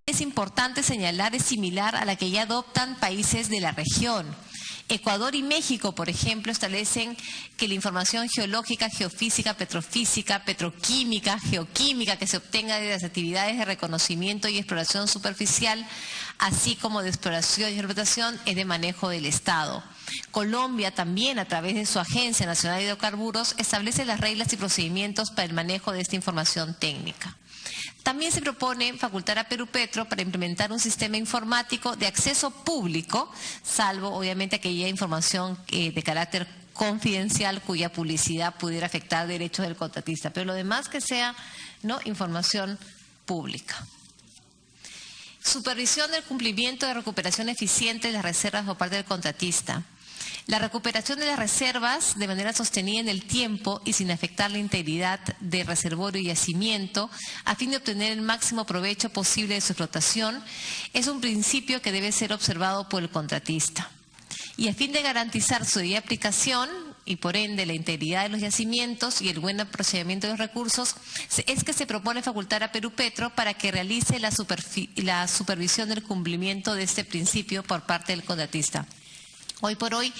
es importante señalar es similar a la que ya adoptan países de la región. Ecuador y México, por ejemplo, establecen que la información geológica, geofísica, petrofísica, petroquímica, geoquímica que se obtenga de las actividades de reconocimiento y exploración superficial, así como de exploración y explotación, es de manejo del Estado. Colombia también, a través de su Agencia Nacional de Hidrocarburos, establece las reglas y procedimientos para el manejo de esta información técnica. También se propone facultar a Perupetro para implementar un sistema informático de acceso público, salvo obviamente aquella información de carácter confidencial cuya publicidad pudiera afectar derechos del contratista, pero lo demás que sea, ¿no?, información pública. Supervisión del cumplimiento de recuperación eficiente de las reservas por parte del contratista. La recuperación de las reservas de manera sostenida en el tiempo y sin afectar la integridad del reservorio y yacimiento, a fin de obtener el máximo provecho posible de su explotación, es un principio que debe ser observado por el contratista. Y a fin de garantizar su debida aplicación y por ende la integridad de los yacimientos y el buen procedimiento de los recursos, es que se propone facultar a Perupetro para que realice la supervisión del cumplimiento de este principio por parte del contratista. Hoy por hoy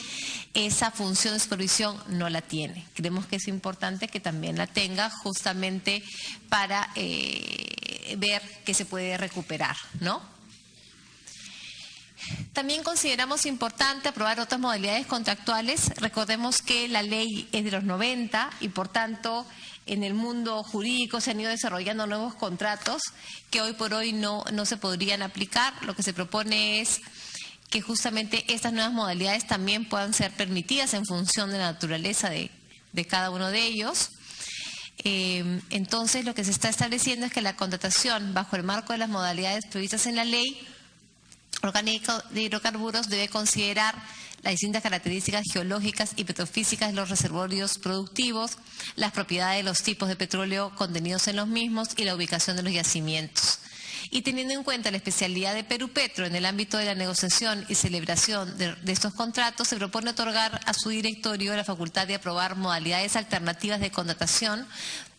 esa función de supervisión no la tiene. Creemos que es importante que también la tenga justamente para ver que se puede recuperar, ¿no? También consideramos importante aprobar otras modalidades contractuales. Recordemos que la ley es de los 90 y por tanto en el mundo jurídico se han ido desarrollando nuevos contratos que hoy por hoy no se podrían aplicar. Lo que se propone es que justamente estas nuevas modalidades también puedan ser permitidas en función de la naturaleza de cada uno de ellos. Entonces, lo que se está estableciendo es que la contratación bajo el marco de las modalidades previstas en la Ley Orgánica de Hidrocarburos debe considerar las distintas características geológicas y petrofísicas de los reservorios productivos, las propiedades de los tipos de petróleo contenidos en los mismos y la ubicación de los yacimientos. Y teniendo en cuenta la especialidad de Perupetro en el ámbito de la negociación y celebración de estos contratos, se propone otorgar a su directorio la facultad de aprobar modalidades alternativas de contratación,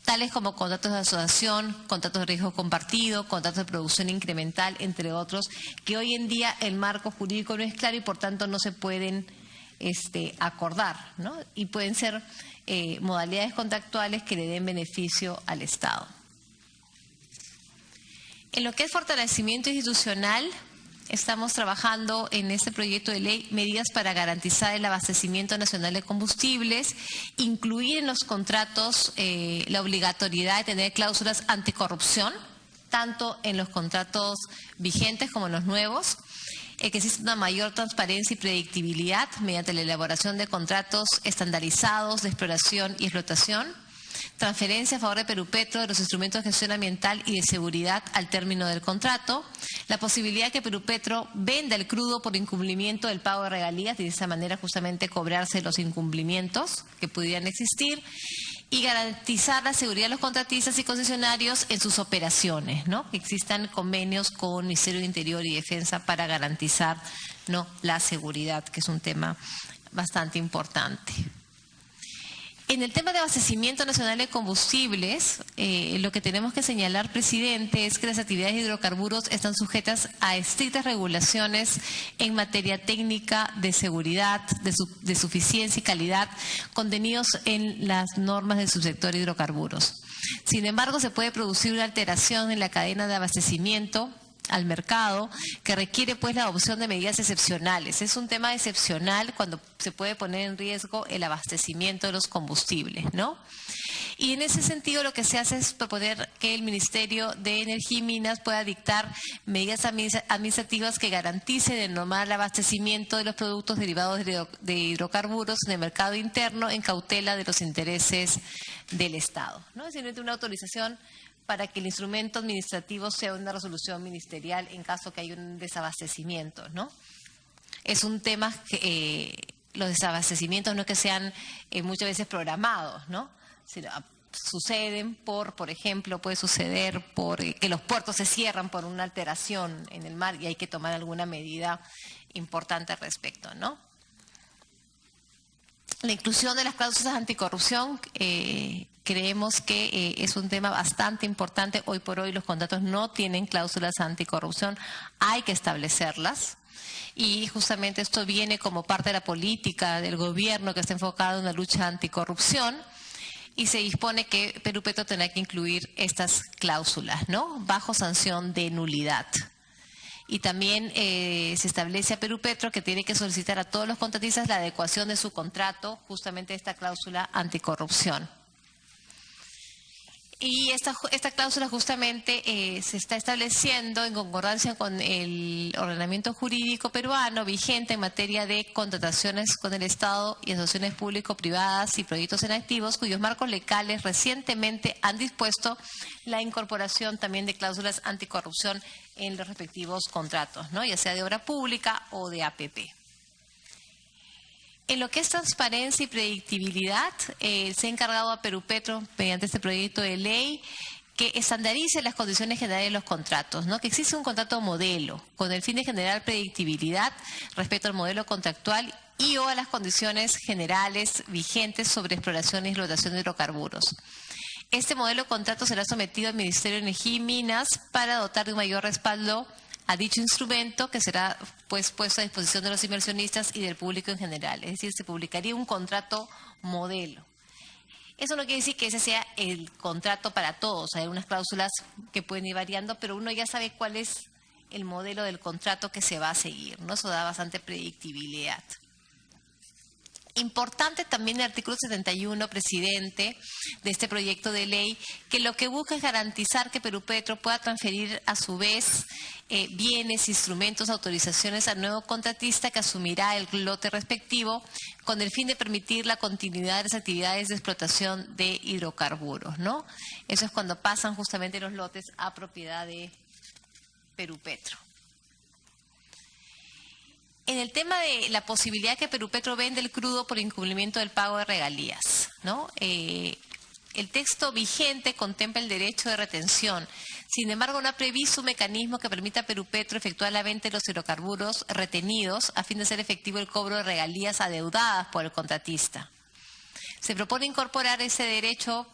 tales como contratos de asociación, contratos de riesgo compartido, contratos de producción incremental, entre otros, que hoy en día el marco jurídico no es claro y por tanto no se pueden acordar, ¿no? Y pueden ser modalidades contractuales que le den beneficio al Estado. En lo que es fortalecimiento institucional, estamos trabajando en este proyecto de ley medidas para garantizar el abastecimiento nacional de combustibles, incluir en los contratos la obligatoriedad de tener cláusulas anticorrupción, tanto en los contratos vigentes como en los nuevos, que existe una mayor transparencia y predictibilidad mediante la elaboración de contratos estandarizados de exploración y explotación, transferencia a favor de Perupetro de los instrumentos de gestión ambiental y de seguridad al término del contrato, la posibilidad que Perupetro venda el crudo por incumplimiento del pago de regalías y de esa manera justamente cobrarse los incumplimientos que pudieran existir y garantizar la seguridad de los contratistas y concesionarios en sus operaciones, ¿no? Que existan convenios con Ministerio de Interior y Defensa para garantizar, ¿no?, la seguridad, que es un tema bastante importante. En el tema de abastecimiento nacional de combustibles, lo que tenemos que señalar, presidente, es que las actividades de hidrocarburos están sujetas a estrictas regulaciones en materia técnica, de seguridad, de suficiencia y calidad, contenidos en las normas del subsector de hidrocarburos. Sin embargo, se puede producir una alteración en la cadena de abastecimiento al mercado que requiere pues la adopción de medidas excepcionales. Es un tema excepcional cuando se puede poner en riesgo el abastecimiento de los combustibles, ¿no? Y en ese sentido lo que se hace es proponer que el Ministerio de Energía y Minas pueda dictar medidas administrativas que garanticen el normal abastecimiento de los productos derivados de hidrocarburos en el mercado interno en cautela de los intereses del Estado, ¿no? Es simplemente una autorización para que el instrumento administrativo sea una resolución ministerial en caso que haya un desabastecimiento, ¿no? Es un tema que los desabastecimientos no es que sean muchas veces programados, ¿no? Sino, suceden por ejemplo, puede suceder por que los puertos se cierran por una alteración en el mar y hay que tomar alguna medida importante al respecto, ¿no? La inclusión de las cláusulas anticorrupción creemos que es un tema bastante importante. Hoy por hoy los contratos no tienen cláusulas anticorrupción, hay que establecerlas. Y justamente esto viene como parte de la política del gobierno que está enfocado en la lucha anticorrupción. Y se dispone que Perú Petro tendrá que incluir estas cláusulas, ¿no? Bajo sanción de nulidad. Y también se establece a Perú Petro que tiene que solicitar a todos los contratistas la adecuación de su contrato, justamente a esta cláusula anticorrupción. Y esta cláusula justamente se está estableciendo en concordancia con el ordenamiento jurídico peruano vigente en materia de contrataciones con el Estado y asociaciones público-privadas y proyectos en activos, cuyos marcos legales recientemente han dispuesto la incorporación también de cláusulas anticorrupción en los respectivos contratos, ¿no? Ya sea de obra pública o de APP. En lo que es transparencia y predictibilidad, se ha encargado a Perú Petro, mediante este proyecto de ley, que estandarice las condiciones generales de los contratos, ¿no? Que existe un contrato modelo con el fin de generar predictibilidad respecto al modelo contractual y o a las condiciones generales vigentes sobre exploración y explotación de hidrocarburos. Este modelo de contrato será sometido al Ministerio de Energía y Minas para dotar de un mayor respaldo a dicho instrumento, que será pues puesto a disposición de los inversionistas y del público en general. Es decir, se publicaría un contrato modelo. Eso no quiere decir que ese sea el contrato para todos. Hay unas cláusulas que pueden ir variando, pero uno ya sabe cuál es el modelo del contrato que se va a seguir, ¿no? Eso da bastante predictibilidad. Importante también el artículo 71, presidente, de este proyecto de ley, que lo que busca es garantizar que Perú Petro pueda transferir a su vez bienes, instrumentos, autorizaciones al nuevo contratista que asumirá el lote respectivo con el fin de permitir la continuidad de las actividades de explotación de hidrocarburos, ¿no? Eso es cuando pasan justamente los lotes a propiedad de Perú Petro. En el tema de la posibilidad que Perú Petro vende el crudo por incumplimiento del pago de regalías, ¿no? El texto vigente contempla el derecho de retención. Sin embargo, no ha previsto un mecanismo que permita a Perú Petro efectuar la venta de los hidrocarburos retenidos a fin de hacer efectivo el cobro de regalías adeudadas por el contratista. Se propone incorporar ese derecho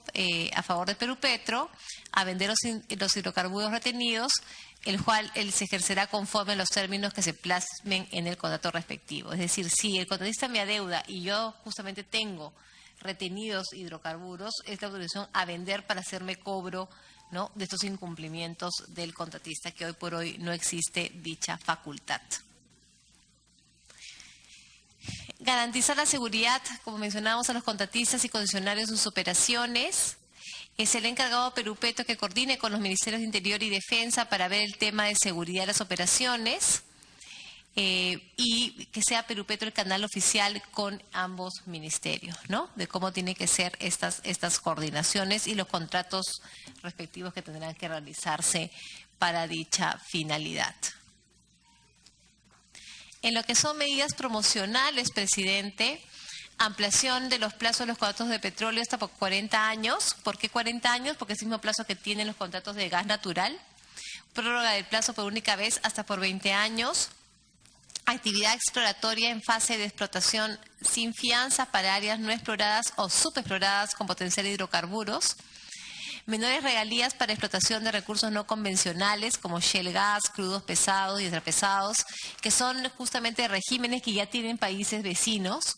a favor de Perú Petro a vender los hidrocarburos retenidos, el cual se ejercerá conforme a los términos que se plasmen en el contrato respectivo. Es decir, si el contratista me adeuda y yo justamente tengo retenidos hidrocarburos, es la autorización a vender para hacerme cobro, ¿no?, de estos incumplimientos del contratista, que hoy por hoy no existe dicha facultad. Garantizar la seguridad, como mencionábamos, a los contratistas y concesionarios en sus operaciones. Es el encargado de Perú Petro que coordine con los Ministerios de Interior y Defensa para ver el tema de seguridad de las operaciones y que sea Perú Petro el canal oficial con ambos ministerios, ¿no? De cómo tienen que ser estas coordinaciones y los contratos respectivos que tendrán que realizarse para dicha finalidad. En lo que son medidas promocionales, presidente, ampliación de los plazos de los contratos de petróleo hasta por 40 años. ¿Por qué 40 años? Porque es el mismo plazo que tienen los contratos de gas natural. Prórroga del plazo por única vez hasta por 20 años. Actividad exploratoria en fase de explotación sin fianza para áreas no exploradas o subexploradas con potencial de hidrocarburos. Menores regalías para explotación de recursos no convencionales como shale gas, crudos pesados y ultrapesados, que son justamente regímenes que ya tienen países vecinos.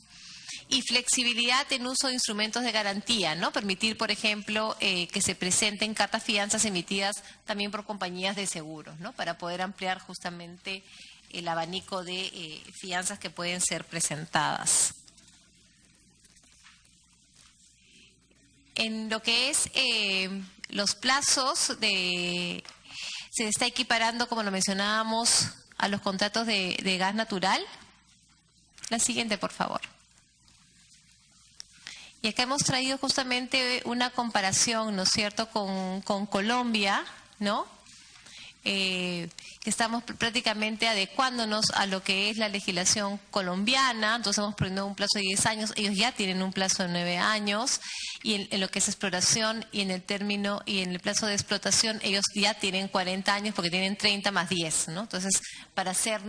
Y flexibilidad en uso de instrumentos de garantía, ¿no? Permitir, por ejemplo, que se presenten cartas fianzas emitidas también por compañías de seguros, ¿no? Para poder ampliar justamente el abanico de fianzas que pueden ser presentadas. En lo que es los plazos, se está equiparando, como lo mencionábamos, a los contratos de gas natural. La siguiente, por favor. Y acá hemos traído justamente una comparación, ¿no es cierto?, con Colombia, ¿no? Que estamos prácticamente adecuándonos a lo que es la legislación colombiana. Entonces hemos ponido un plazo de 10 años, ellos ya tienen un plazo de 9 años, y en lo que es exploración y en el término y en el plazo de explotación ellos ya tienen 40 años porque tienen 30 más 10, ¿no? Entonces, para hacer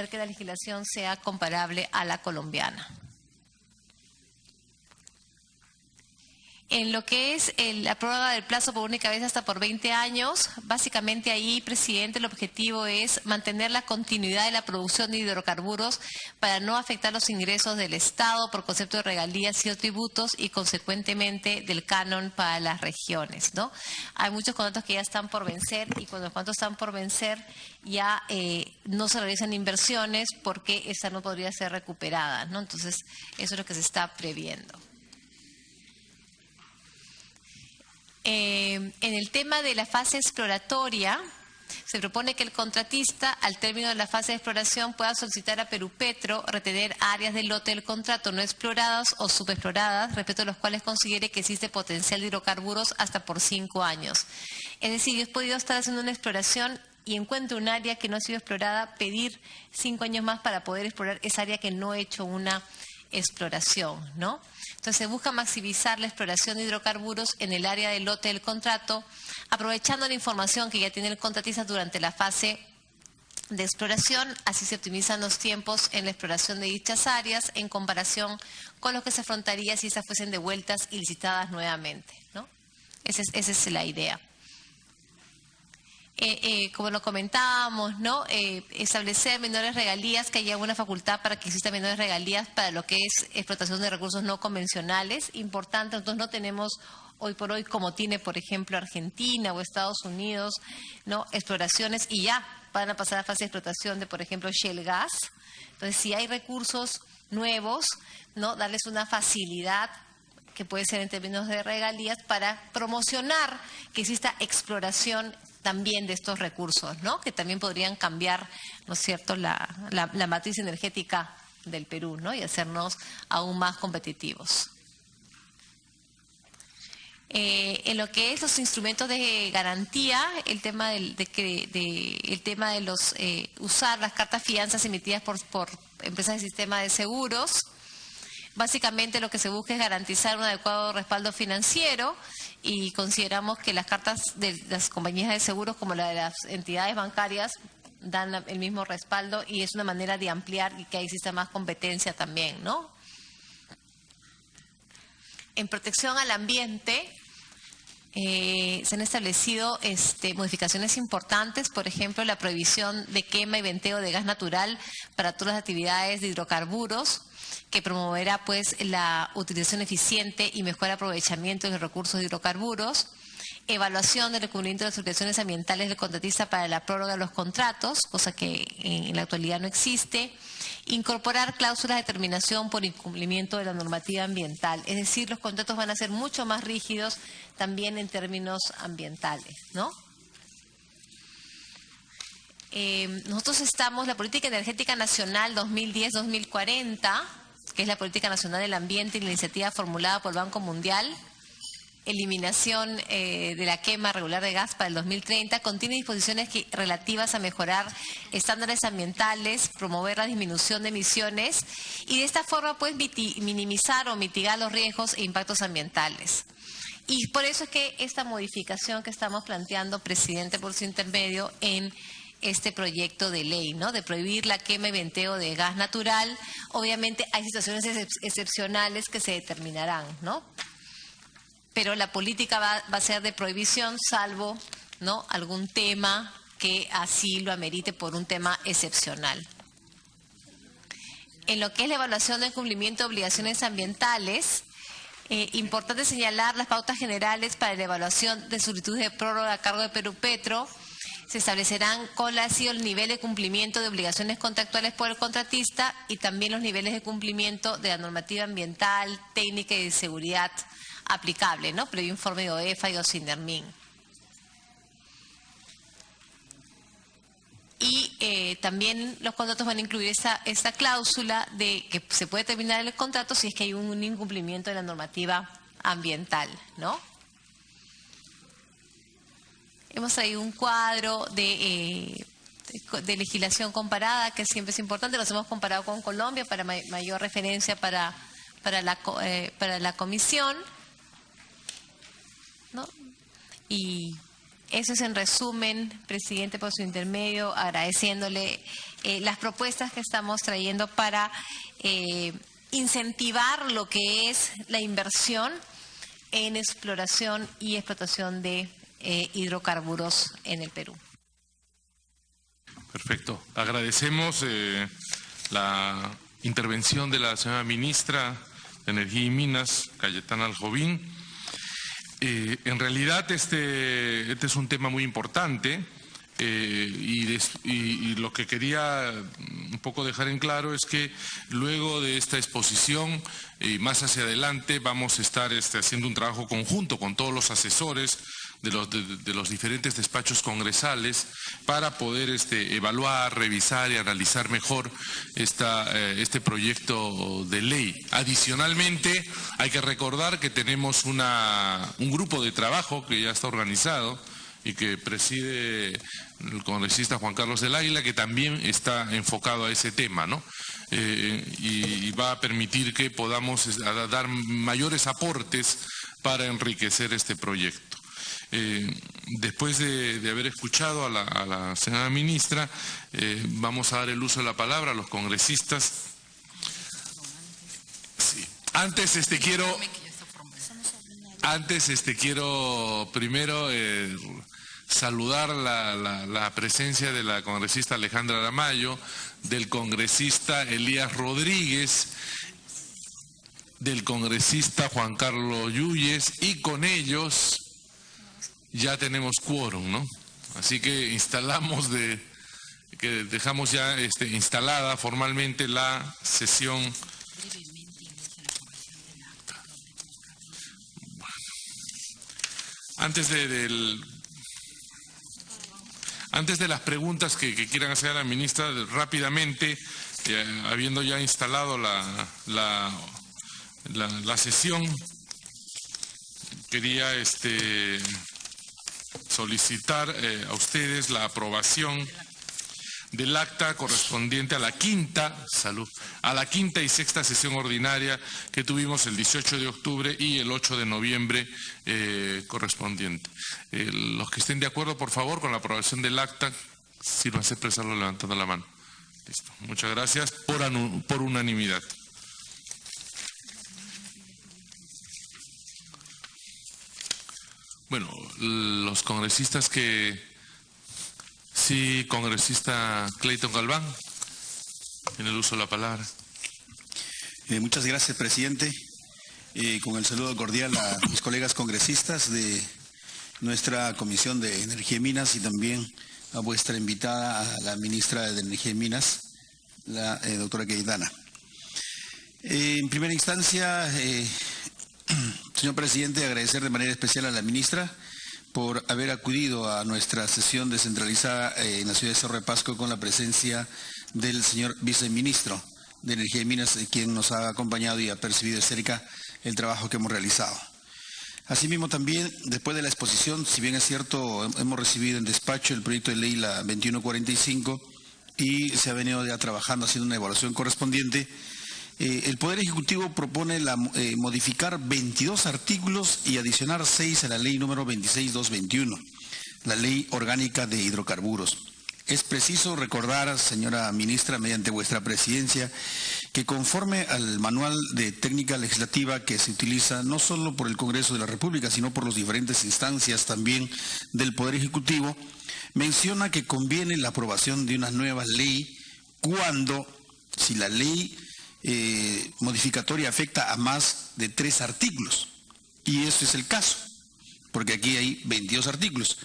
que la legislación sea comparable a la colombiana. En lo que es la prórroga del plazo por única vez hasta por 20 años, básicamente ahí, presidente, el objetivo es mantener la continuidad de la producción de hidrocarburos para no afectar los ingresos del Estado por concepto de regalías y o tributos y consecuentemente del canon para las regiones, ¿no? Hay muchos contratos que ya están por vencer y cuando los contratos están por vencer ya no se realizan inversiones porque esa no podría ser recuperada, ¿no? Entonces, eso es lo que se está previendo. En el tema de la fase exploratoria, se propone que el contratista, al término de la fase de exploración, pueda solicitar a Perupetro retener áreas del lote del contrato no exploradas o subexploradas, respecto a los cuales considere que existe potencial de hidrocarburos hasta por 5 años. Es decir, yo he podido estar haciendo una exploración y encuentro un área que no ha sido explorada, pedir 5 años más para poder explorar esa área que no he hecho una exploración, ¿no? Entonces se busca maximizar la exploración de hidrocarburos en el área del lote del contrato, aprovechando la información que ya tiene el contratista durante la fase de exploración, así se optimizan los tiempos en la exploración de dichas áreas en comparación con lo que se afrontaría si estas fuesen devueltas y licitadas nuevamente, ¿no? Esa es la idea. Como lo comentábamos, ¿no? Establecer menores regalías, que haya una facultad para que existan menores regalías para lo que es explotación de recursos no convencionales. Importante, nosotros no tenemos hoy por hoy, como tiene, por ejemplo, Argentina o Estados Unidos, ¿no? Exploraciones y ya van a pasar a fase de explotación de, por ejemplo, shale gas. Entonces, si hay recursos nuevos, ¿no? Darles una facilidad que puede ser en términos de regalías para promocionar que exista exploración también de estos recursos, ¿no? Que también podrían cambiar, ¿no es cierto?, la matriz energética del Perú, ¿no? Y hacernos aún más competitivos. En lo que es los instrumentos de garantía, el tema de los usar las cartas fianzas emitidas por empresas de sistema de seguros. Básicamente lo que se busca es garantizar un adecuado respaldo financiero y consideramos que las cartas de las compañías de seguros como la de las entidades bancarias dan el mismo respaldo y es una manera de ampliar y que exista más competencia también, ¿no? En protección al ambiente se han establecido modificaciones importantes, por ejemplo, la prohibición de quema y venteo de gas natural para todas las actividades de hidrocarburos, que promoverá pues la utilización eficiente y mejor aprovechamiento de los recursos de hidrocarburos, evaluación del cumplimiento de las obligaciones ambientales del contratista para la prórroga de los contratos, cosa que en la actualidad no existe, incorporar cláusulas de terminación por incumplimiento de la normativa ambiental, es decir, los contratos van a ser mucho más rígidos también en términos ambientales, ¿no? Nosotros estamos, la Política Energética Nacional 2010-2040, que es la Política Nacional del Ambiente y la iniciativa formulada por el Banco Mundial, eliminación de la quema regular de gas para el 2030, contiene disposiciones relativas a mejorar estándares ambientales, promover la disminución de emisiones y de esta forma pues minimizar o mitigar los riesgos e impactos ambientales. Y por eso es que esta modificación que estamos planteando, presidente, por su intermedio, en este proyecto de ley, ¿no? De prohibir la quema y venteo de gas natural. Obviamente hay situaciones excepcionales que se determinarán, ¿no? Pero la política va a ser de prohibición, salvo, ¿no?, algún tema que así lo amerite por un tema excepcional. En lo que es la evaluación del cumplimiento de obligaciones ambientales, importante señalar las pautas generales para la evaluación de solicitudes de prórroga a cargo de Perupetro. Se establecerán cuál ha sido el nivel de cumplimiento de obligaciones contractuales por el contratista y también los niveles de cumplimiento de la normativa ambiental, técnica y de seguridad aplicable, ¿no? Previo informe de OEFA y OSINDERMIN. Y también los contratos van a incluir esta cláusula de que se puede terminar el contrato si es que hay un incumplimiento de la normativa ambiental, ¿no? Hemos traído un cuadro de legislación comparada, que siempre es importante. Los hemos comparado con Colombia para mayor referencia para la comisión, ¿no? Y eso es en resumen, presidente, por su intermedio, agradeciéndole las propuestas que estamos trayendo para incentivar lo que es la inversión en exploración y explotación de hidrocarburos en el Perú. Perfecto. Agradecemos la intervención de la señora ministra de Energía y Minas, Cayetana Aljovín. En realidad este es un tema muy importante y lo que quería un poco dejar en claro es que luego de esta exposición y más hacia adelante vamos a estar haciendo un trabajo conjunto con todos los asesores de los diferentes despachos congresales para poder evaluar, revisar y analizar mejor este proyecto de ley. Adicionalmente, hay que recordar que tenemos un grupo de trabajo que ya está organizado y que preside el congresista Juan Carlos del Águila, que también está enfocado a ese tema, ¿no? Y va a permitir que podamos dar mayores aportes para enriquecer este proyecto. Después de haber escuchado a la señora ministra, vamos a dar el uso de la palabra a los congresistas. Sí. Antes quiero primero saludar la presencia de la congresista Alejandra Aramayo, del congresista Elías Rodríguez, del congresista Juan Carlos Yuyes, y con ellos ya tenemos quórum, ¿no? Así que dejamos ya instalada formalmente la sesión. Antes de las preguntas que quieran hacer a la ministra, rápidamente, habiendo ya instalado la sesión, quería solicitar a ustedes la aprobación del acta correspondiente a la quinta y sexta sesión ordinaria que tuvimos el 18 de octubre y el 8 de noviembre correspondiente. Los que estén de acuerdo, por favor, con la aprobación del acta, sírvanse a expresarlo levantando la mano. Listo. Muchas gracias. Por unanimidad. Bueno, los congresistas Sí, congresista Clayton Galván, tiene el uso de la palabra. Muchas gracias, presidente. Con el saludo cordial a mis colegas congresistas de nuestra Comisión de Energía y Minas y también a vuestra invitada, a la ministra de Energía y Minas, la doctora Cayetana. En primera instancia, señor presidente, agradecer de manera especial a la ministra por haber acudido a nuestra sesión descentralizada en la ciudad de Cerro de Pasco con la presencia del señor viceministro de Energía y Minas, quien nos ha acompañado y ha percibido de cerca el trabajo que hemos realizado. Asimismo también, después de la exposición, si bien es cierto, hemos recibido en despacho el proyecto de ley la 2145 y se ha venido ya trabajando, haciendo una evaluación correspondiente. El Poder Ejecutivo propone modificar 22 artículos y adicionar 6 a la ley número 26.221, la ley orgánica de hidrocarburos. Es preciso recordar, señora ministra, mediante vuestra presidencia, que conforme al manual de técnica legislativa que se utiliza no solo por el Congreso de la República, sino por las diferentes instancias también del Poder Ejecutivo, menciona que conviene la aprobación de una nueva ley si la ley modificatoria afecta a más de 3 artículos, y eso es el caso, porque aquí hay 22 artículos,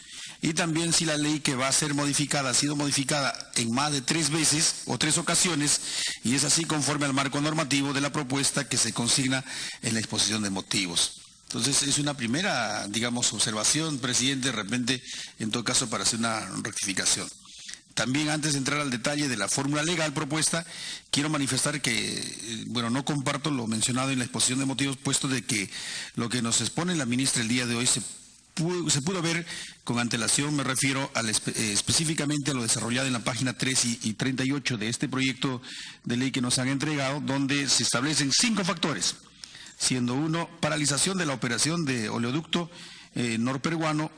y también si la ley que va a ser modificada ha sido modificada en más de 3 veces o 3 ocasiones, y es así conforme al marco normativo de la propuesta que se consigna en la exposición de motivos. Entonces es una primera, digamos, observación, presidente, de repente, en todo caso, para hacer una rectificación. También, antes de entrar al detalle de la fórmula legal propuesta, quiero manifestar que, no comparto lo mencionado en la exposición de motivos, puesto de que lo que nos expone la ministra el día de hoy se pudo ver con antelación. Me refiero específicamente a lo desarrollado en la página 3 y 38 de este proyecto de ley que nos han entregado, donde se establecen 5 factores, siendo uno, paralización de la operación de oleoducto norperuano,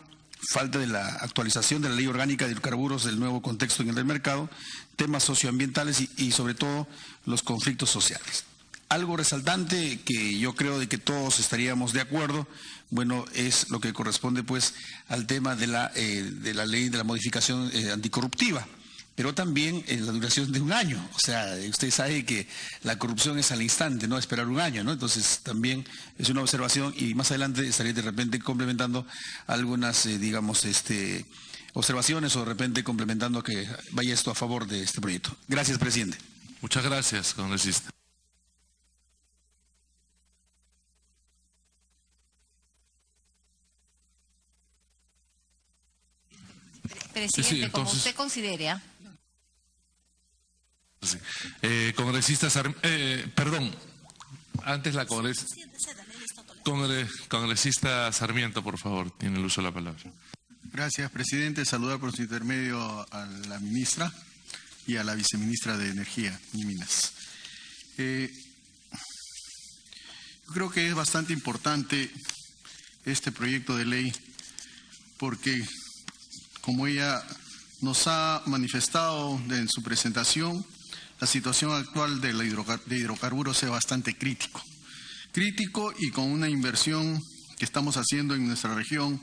falta de la actualización de la ley orgánica de hidrocarburos del nuevo contexto en el del mercado, temas socioambientales y sobre todo los conflictos sociales. Algo resaltante que yo creo de que todos estaríamos de acuerdo, bueno, es lo que corresponde pues al tema de la ley de la modificación anticorruptiva, pero también en la duración de un año. O sea, usted sabe que la corrupción es al instante, no esperar un año, ¿no? Entonces también es una observación y más adelante estaré de repente complementando algunas, observaciones o de repente complementando que vaya esto a favor de este proyecto. Gracias, presidente. Muchas gracias, congresista. Presidente, Sí, entonces, como usted considere. Sí. Congresista perdón, antes la congresista Sarmiento, por favor, tiene el uso de la palabra. Gracias, presidente. Saludar por su intermedio a la ministra y a la viceministra de Energía y Minas. Yo creo que es bastante importante este proyecto de ley porque, como ella nos ha manifestado en su presentación, la situación actual de hidrocarburos es bastante crítico. Crítico y con una inversión que estamos haciendo en nuestra región,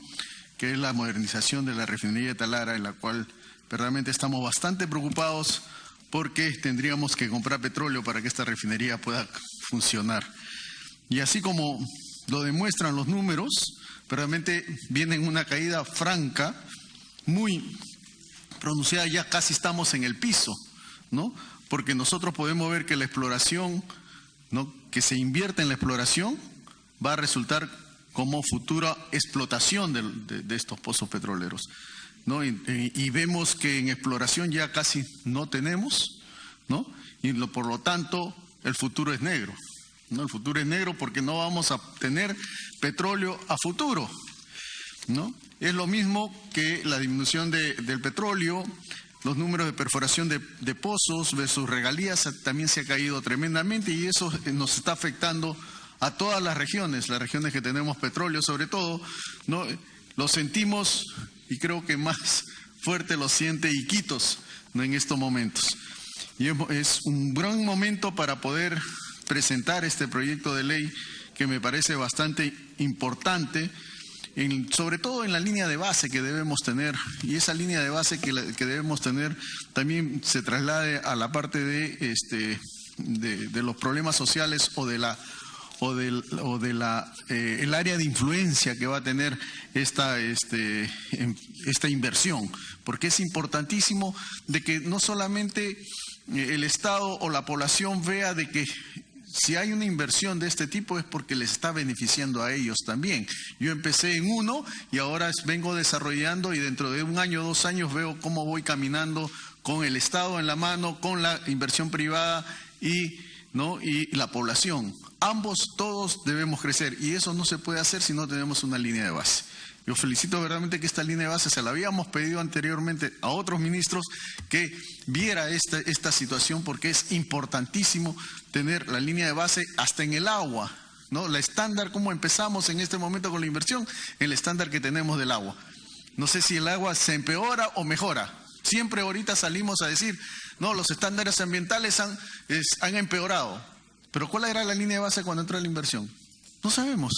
que es la modernización de la refinería de Talara, en la cual verdaderamente estamos bastante preocupados porque tendríamos que comprar petróleo para que esta refinería pueda funcionar. Y así como lo demuestran los números, verdaderamente viene una caída franca, muy pronunciada, ya casi estamos en el piso, ¿no? Porque nosotros podemos ver que la exploración, ¿no?, que se invierte en la exploración va a resultar como futura explotación de estos pozos petroleros, ¿no? Y vemos que en exploración ya casi no tenemos, ¿no? Y por lo tanto el futuro es negro, ¿no? El futuro es negro porque no vamos a tener petróleo a futuro, ¿no? Es lo mismo que la disminución del petróleo, los números de perforación de pozos versus regalías también se ha caído tremendamente y eso nos está afectando a todas las regiones que tenemos petróleo sobre todo, ¿no? Lo sentimos y creo que más fuerte lo siente Iquitos, ¿no?, en estos momentos. Y es un gran momento para poder presentar este proyecto de ley que me parece bastante importante, sobre todo en la línea de base que debemos tener, y esa línea de base que debemos tener también se traslade a la parte de los problemas sociales el área de influencia que va a tener esta inversión, porque es importantísimo de que no solamente el Estado o la población vea de que si hay una inversión de este tipo es porque les está beneficiando a ellos también. Yo empecé en uno y ahora vengo desarrollando y dentro de un año o 2 años veo cómo voy caminando con el Estado en la mano, con la inversión privada y la población. Todos debemos crecer y eso no se puede hacer si no tenemos una línea de base. Yo felicito verdaderamente que esta línea de base se la habíamos pedido anteriormente a otros ministros que viera esta situación porque es importantísimo tener la línea de base hasta en el agua, ¿no? La estándar, como empezamos en este momento con la inversión, el estándar que tenemos del agua. No sé si el agua se empeora o mejora. Siempre ahorita salimos a decir, no, los estándares ambientales han empeorado. Pero ¿cuál era la línea de base cuando entró la inversión? No sabemos.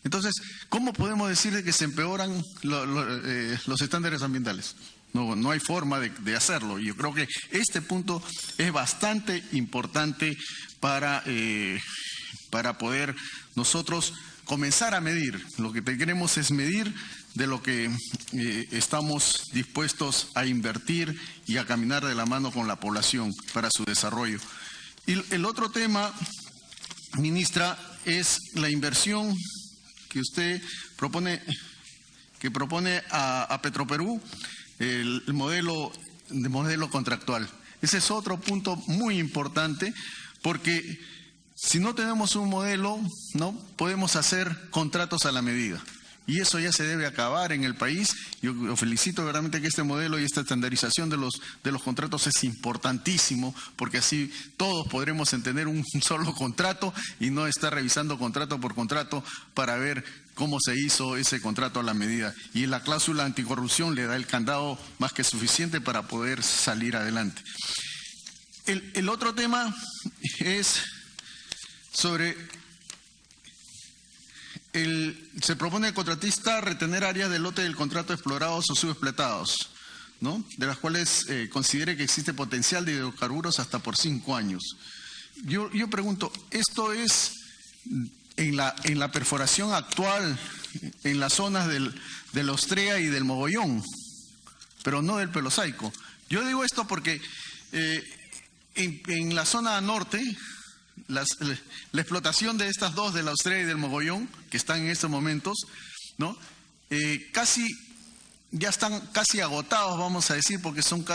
Entonces, ¿cómo podemos decir que se empeoran los estándares ambientales? No hay forma de hacerlo. Y yo creo que este punto es bastante importante para poder nosotros comenzar a medir. Lo que queremos es medir de lo que estamos dispuestos a invertir y a caminar de la mano con la población para su desarrollo. Y el otro tema, ministra, es la inversión que usted propone a Petroperú, el modelo contractual. Ese es otro punto muy importante porque si no tenemos un modelo, no podemos hacer contratos a la medida. Y eso ya se debe acabar en el país. Yo felicito verdaderamente que este modelo y esta estandarización de los contratos es importantísimo, porque así todos podremos tener un solo contrato y no estar revisando contrato por contrato para ver cómo se hizo ese contrato a la medida. Y la cláusula anticorrupción le da el candado más que suficiente para poder salir adelante. El otro tema es sobre se propone al contratista retener áreas del lote del contrato explorados o subexplotados, ¿no? De las cuales considere que existe potencial de hidrocarburos hasta por 5 años. Yo pregunto, ¿esto es en la perforación actual, en las zonas de la Ostrea y del Mogollón, pero no del Pelosaico? Yo digo esto porque en la zona norte, la explotación de estas dos, de la Ostrea y del Mogollón, que están en estos momentos, ¿no? Ya están casi agotados, vamos a decir, porque son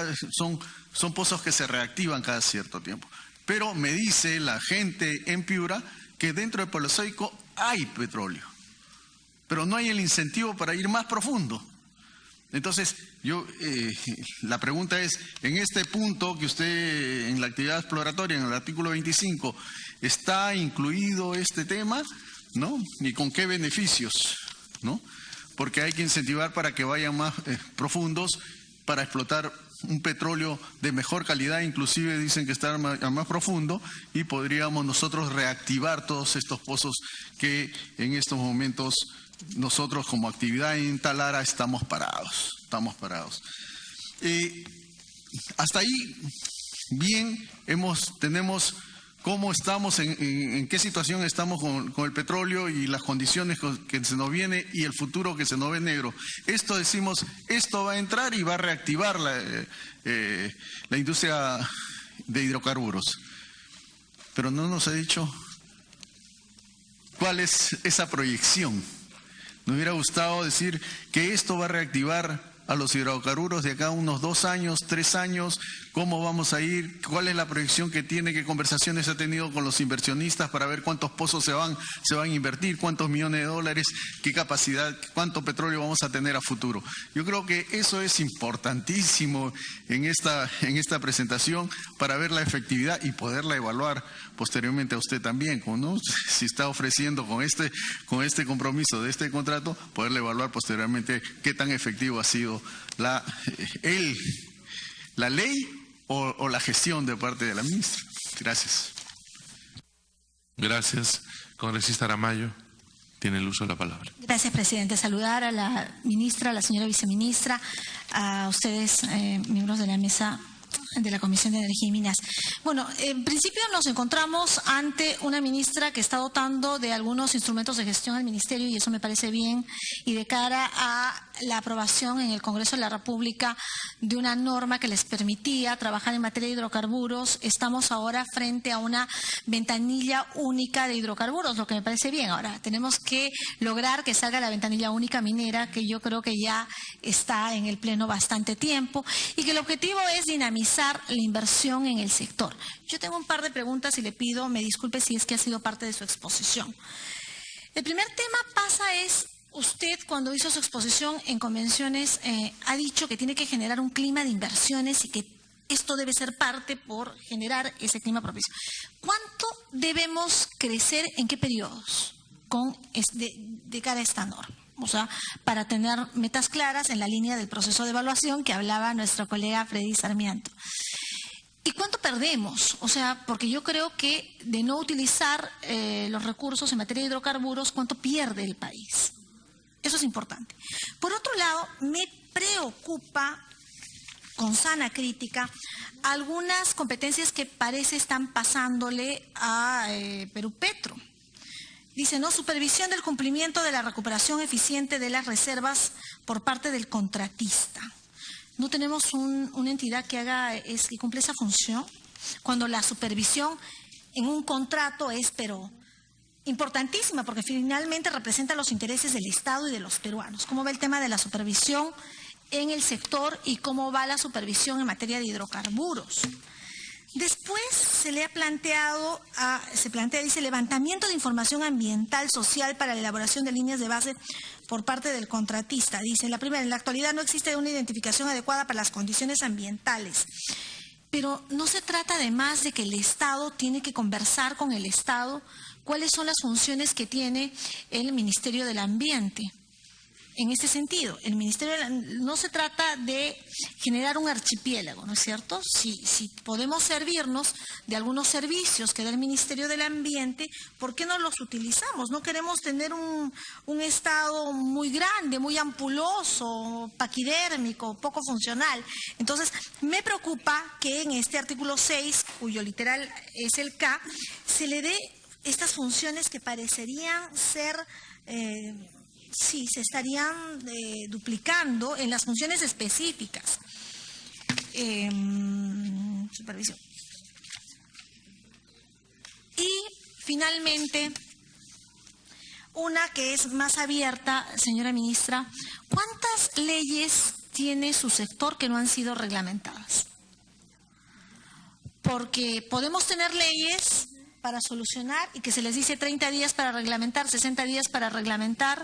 pozos que se reactivan cada cierto tiempo. Pero me dice la gente en Piura que dentro del Pelosaico hay petróleo, pero no hay el incentivo para ir más profundo. Entonces, la pregunta es, en este punto que usted, en la actividad exploratoria, en el artículo 25, ¿está incluido este tema? ¿No? ¿Y con qué beneficios? ¿No? Porque hay que incentivar para que vayan más profundos para explotar un petróleo de mejor calidad, inclusive dicen que está más profundo, y podríamos nosotros reactivar todos estos pozos que en estos momentos nosotros como actividad en Talara estamos parados. Hasta ahí, bien, tenemos cómo estamos, en qué situación estamos con el petróleo y las condiciones que se nos viene y el futuro que se nos ve negro. Esto decimos, esto va a entrar y va a reactivar la industria de hidrocarburos. Pero no nos ha dicho cuál es esa proyección. Nos hubiera gustado decir que esto va a reactivar a los hidrocarburos de acá unos 2 años, 3 años, cómo vamos a ir, cuál es la proyección que tiene, qué conversaciones ha tenido con los inversionistas para ver cuántos pozos se van a invertir, cuántos millones de dólares, qué capacidad, cuánto petróleo vamos a tener a futuro. Yo creo que eso es importantísimo en esta presentación para ver la efectividad y poderla evaluar posteriormente a usted también, ¿no? Si está ofreciendo con este compromiso de este contrato, poderle evaluar posteriormente qué tan efectivo ha sido la ley o la gestión de parte de la ministra. Gracias. Gracias. Congresista Aramayo, tiene el uso de la palabra. Gracias, presidente. Saludar a la ministra, a la señora viceministra, a ustedes, miembros de la mesa de la Comisión de Energía y Minas. Bueno, en principio nos encontramos ante una ministra que está dotando de algunos instrumentos de gestión al ministerio, y eso me parece bien, y de cara a la aprobación en el Congreso de la República de una norma que les permitía trabajar en materia de hidrocarburos, estamos ahora frente a una ventanilla única de hidrocarburos, lo que me parece bien. Ahora, tenemos que lograr que salga la ventanilla única minera, que yo creo que ya está en el Pleno bastante tiempo, y que el objetivo es dinamizar la inversión en el sector. Yo tengo un par de preguntas y le pido, me disculpe si es que ha sido parte de su exposición. El primer tema usted cuando hizo su exposición en convenciones ha dicho que tiene que generar un clima de inversiones y que esto debe ser parte por generar ese clima propicio. ¿Cuánto debemos crecer en qué periodos de cara a esta norma? O sea, para tener metas claras en la línea del proceso de evaluación que hablaba nuestro colega Freddy Sarmiento. ¿Y cuánto perdemos? O sea, porque yo creo que de no utilizar los recursos en materia de hidrocarburos, ¿cuánto pierde el país? Eso es importante. Por otro lado, me preocupa, con sana crítica, algunas competencias que parece están pasándole a Perupetro. Dice, ¿no? Supervisión del cumplimiento de la recuperación eficiente de las reservas por parte del contratista. ¿No tenemos una entidad que cumple esa función? Cuando la supervisión en un contrato es, pero importantísima, porque finalmente representa los intereses del Estado y de los peruanos. ¿Cómo va el tema de la supervisión en el sector y cómo va la supervisión en materia de hidrocarburos? Después se plantea, dice, levantamiento de información ambiental social para la elaboración de líneas de base por parte del contratista. Dice, la primera, en la actualidad no existe una identificación adecuada para las condiciones ambientales. Pero no se trata además de que el Estado tiene que conversar con el Estado cuáles son las funciones que tiene el Ministerio del Ambiente. en este sentido. El Ministerio no se trata de generar un archipiélago, ¿no es cierto? Si podemos servirnos de algunos servicios que da el Ministerio del Ambiente, ¿por qué no los utilizamos? No queremos tener un estado muy grande, muy ampuloso, paquidérmico, poco funcional. Entonces, me preocupa que en este artículo 6, cuyo literal es el K, se le dé estas funciones que parecerían ser... sí, se estarían duplicando en las funciones específicas. Supervisión. Y finalmente, una que es más abierta, señora ministra, ¿cuántas leyes tiene su sector que no han sido reglamentadas? Porque podemos tener leyes para solucionar y que se les dice 30 días para reglamentar, 60 días para reglamentar,